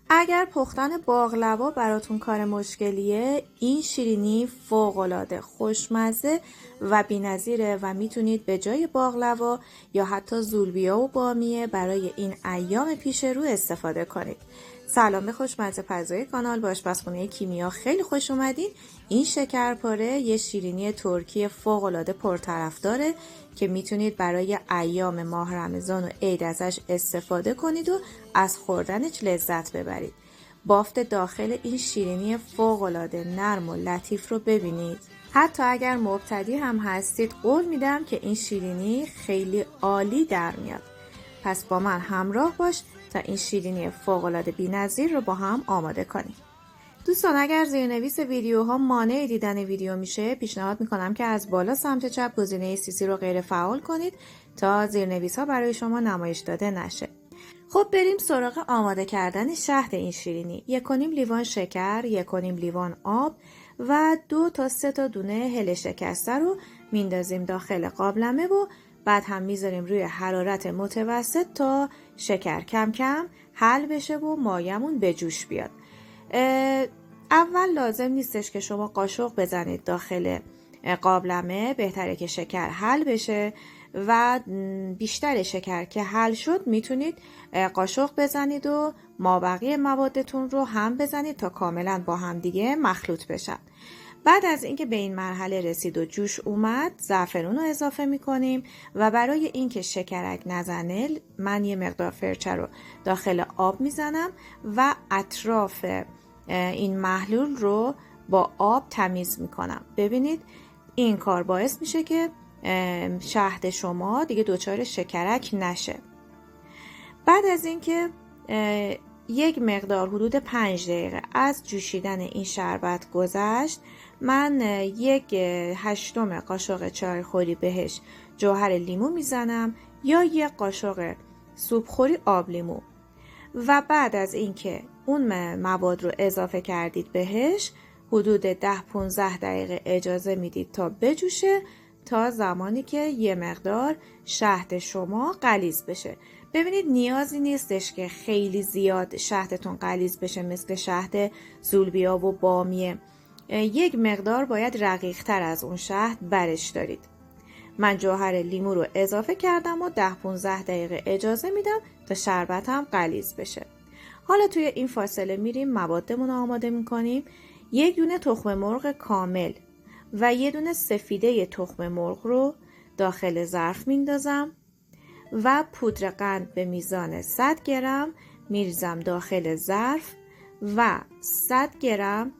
اگر پختن باقلوا براتون کار مشکلیه، این شیرینی فوق‌العاده خوشمزه و بی‌نظیره و میتونید به جای باقلوا یا حتی زولبیا و بامیه برای این ایام پیش رو استفاده کنید. سلام به خوشمزه پزای کانال با آشپزخونه کیمیا، خیلی خوش اومدین. این شکرپاره یه شیرینی ترکی فوق‌العاده پرطرفداره که میتونید برای ایام ماه رمضان و عید ازش استفاده کنید و از خوردنش لذت ببرید. بافت داخل این شیرینی فوق‌العاده نرم و لطیف رو ببینید. حتی اگر مبتدی هم هستید قول میدم که این شیرینی خیلی عالی در میاد. پس با من همراه باش تا این شیرینی فوق‌العاده بی‌نظیر رو با هم آماده کنیم. دوستان اگر زیرنویس ویدیوها مانع دیدن ویدیو میشه، پیشنهاد میکنم که از بالا سمت چپ گزینه CC رو غیر فعال کنید تا زیرنویس ها برای شما نمایش داده نشه. خب بریم سراغ آماده کردن شهد این شیرینی. 1.5 لیوان شکر، 1.5 لیوان آب و 2 تا 3 تا دونه هل شکسته رو میندازیم داخل قابلمه و بعد هم میذاریم روی حرارت متوسط تا شکر کم کم حل بشه و مایمون به جوش بیاد. اول لازم نیستش که شما قاشق بزنید داخل قابلمه، بهتره که شکر حل بشه و بیشتر شکر که حل شد میتونید قاشق بزنید و مابقی موادتون رو هم بزنید تا کاملا با هم دیگه مخلوط بشن. بعد از اینکه به این مرحله رسید و جوش اومد، زعفرون رو اضافه میکنیم و برای اینکه شکرک نزنه من یه مقدار فرچه رو داخل آب میزنم و اطراف این محلول رو با آب تمیز میکنم. ببینید این کار باعث میشه که شهد شما دیگه دچار شکرک نشه. بعد از اینکه یک مقدار حدود 5 دقیقه از جوشیدن این شربت گذشت، من 1/8 قاشق چایخوری بهش جوهر لیمو میزنم یا 1 قاشق سوپخوری آب لیمو و بعد از اینکه اون مواد رو اضافه کردید بهش حدود 10-15 دقیقه اجازه میدید تا بجوشه تا زمانی که یه مقدار شهد شما غلیظ بشه. ببینید نیازی نیستش که خیلی زیاد شهدتون غلیظ بشه مثل شهد زولبیا و بامیه. یک مقدار باید رقیق تر از اون شهد برش دارید. من جوهر لیمو رو اضافه کردم و 10-15 دقیقه اجازه میدم تا شربتم غلیظ بشه. حالا توی این فاصله میریم موادمون رو آماده میکنیم. 1 دونه تخم مرغ کامل و 1 دونه سفیده تخم مرغ رو داخل ظرف میندازم و پودر قند به میزان 100 گرم میریزم داخل ظرف و 100 گرم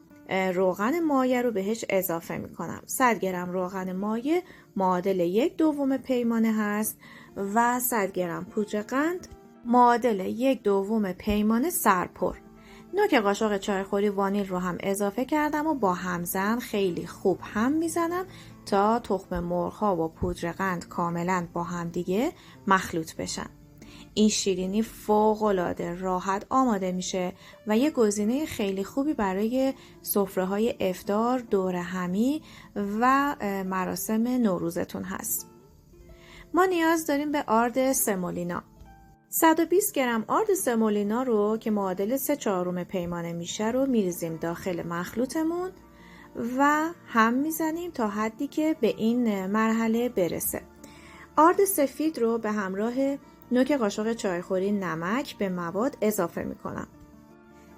روغن مایه رو بهش اضافه میکنم. 100 گرم روغن مایه معادل 1/2 پیمانه هست و 100 گرم پودر قند معادل 1/2 پیمانه سرپر. نوک قاشق چایخوری وانیل رو هم اضافه کردم و با همزن خیلی خوب هم میزنم تا تخم مرغ ها و پودر قند کاملا با هم دیگه مخلوط بشن. این شیرینی فوق‌العاده راحت آماده میشه و یه گزینه خیلی خوبی برای سفره‌های افطار، دور همی و مراسم نوروزتون هست. ما نیاز داریم به آرد سمولینا. 120 گرم آرد سمولینا رو که معادل 3/4 پیمانه میشه رو میریزیم داخل مخلوطمون و هم میزنیم تا حدی که به این مرحله برسه. آرد سفید رو به همراه نوک قاشق چایخوری نمک به مواد اضافه میکنم.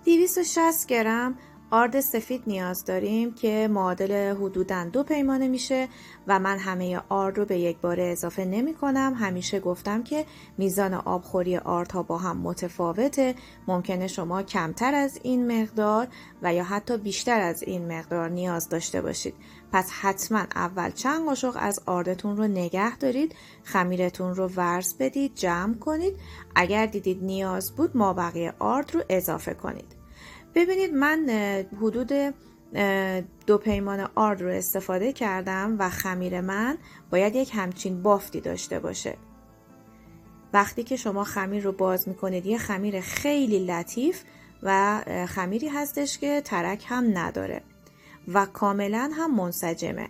260 گرم آرد سفید نیاز داریم که معادل حدوداً 2 پیمانه میشه و من همه آرد رو به یک باره اضافه نمی کنم. همیشه گفتم که میزان آبخوری آردها با هم متفاوته. ممکنه شما کمتر از این مقدار و یا حتی بیشتر از این مقدار نیاز داشته باشید. پس حتما اول چند قاشق از آردتون رو نگه دارید، خمیرتون رو ورز بدید، جمع کنید. اگر دیدید نیاز بود مابقی آرد رو اضافه کنید. ببینید من حدود 2 پیمانه آرد رو استفاده کردم و خمیر من باید یک همچین بافتی داشته باشه. وقتی که شما خمیر رو باز میکنید یه خمیر خیلی لطیف و خمیری هستش که ترک هم نداره و کاملا هم منسجمه.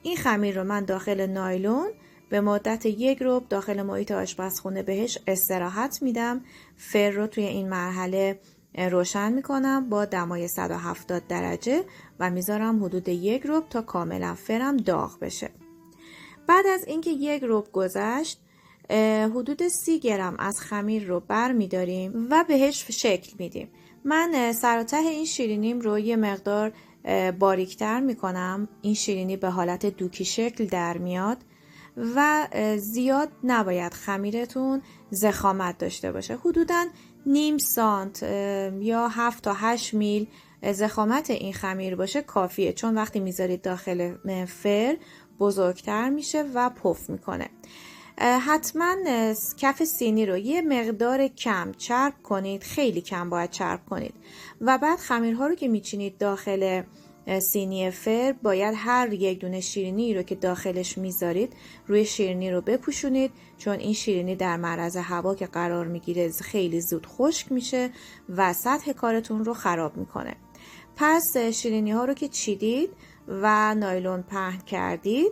این خمیر رو من داخل نایلون به مدت 1 ربع داخل محیط آشپزخونه بهش استراحت میدم. فر رو توی این مرحله روشن میکنم با دمای 170 درجه و میذارم حدود 1 ربع تا کاملا فرم داغ بشه. بعد از اینکه 1 ربع گذشت حدود 30 گرم از خمیر رو بر میداریم و بهش شکل میدیم. من سر و ته این شیرینیم رو یه مقدار باریکتر میکنم. این شیرینی به حالت دوکی شکل در میاد و زیاد نباید خمیرتون ضخامت داشته باشه. حدوداً نیم سانت یا 7 تا 8 میل ضخامت این خمیر باشه کافیه، چون وقتی میذارید داخل فر بزرگتر میشه و پف میکنه. حتما کف سینی رو یه مقدار کم چرب کنید، خیلی کم باید چرب کنید و بعد خمیرها رو که میچینید داخل سینی فر باید هر یک دونه شیرینی رو که داخلش میذارید روی شیرینی رو بپوشونید، چون این شیرینی در معرض هوا که قرار میگیره خیلی زود خشک میشه و سطح کارتون رو خراب میکنه. پس شیرینی ها رو که چیدید و نایلون پهن کردید،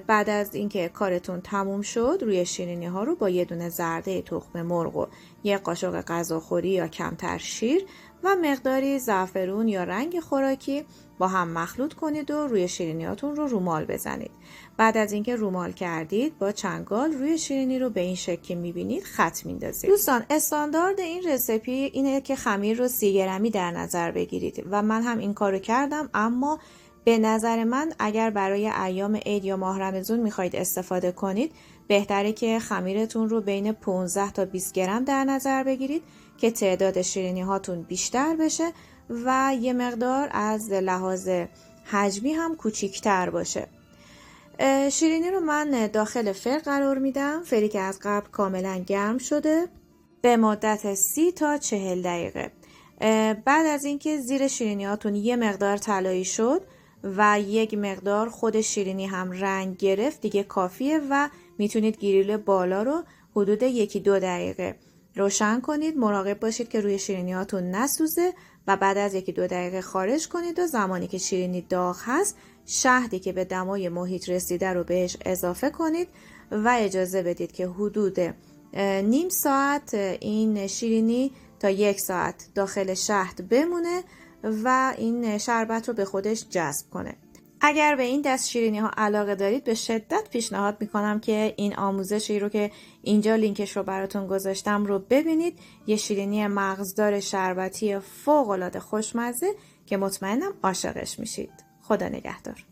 بعد از اینکه کارتون تموم شد روی شیرینی ها رو با یه دونه زرده تخم مرغ و یه قاشق غذاخوری یا کمتر شیر و مقداری زعفرون یا رنگ خوراکی با هم مخلوط کنید و روی شیرینیاتون رو رومال بزنید. بعد از اینکه رومال کردید با چنگال روی شیرینی رو به این شکل که میبینید خط میندازید. دوستان استاندارد این رسیپی اینه که خمیر رو 30 گرمی در نظر بگیرید و من هم این کارو کردم، اما به نظر من اگر برای ایام عید یا ماه رمضان میخواید استفاده کنید بهتره که خمیرتون رو بین 15 تا 20 گرم در نظر بگیرید که تعداد شیرینی هاتون بیشتر بشه و یه مقدار از لحاظ حجمی هم کوچیکتر باشه. شیرینی رو من داخل فر قرار میدم، فری که از قبل کاملا گرم شده، به مدت 30 تا 40 دقیقه. بعد از اینکه زیر شیرینی هاتون یه مقدار طلایی شد و یک مقدار خود شیرینی هم رنگ گرفت دیگه کافیه و میتونید گریل بالا رو حدود 1-2 دقیقه روشن کنید. مراقب باشید که روی شیرینی هاتون نسوزه و بعد از 1-2 دقیقه خارج کنید و زمانی که شیرینی داغ هست شهدی که به دمای محیط رسیده رو بهش اضافه کنید و اجازه بدید که حدود نیم ساعت این شیرینی تا 1 ساعت داخل شهد بمونه و این شربت رو به خودش جذب کنه. اگر به این دست شیرینی ها علاقه دارید به شدت پیشنهاد میکنم که این آموزشی رو که اینجا لینکش رو براتون گذاشتم رو ببینید. یه شیرینی مغزدار شربتی فوق العاده خوشمزه که مطمئنم عاشقش میشید. خدا نگهدار.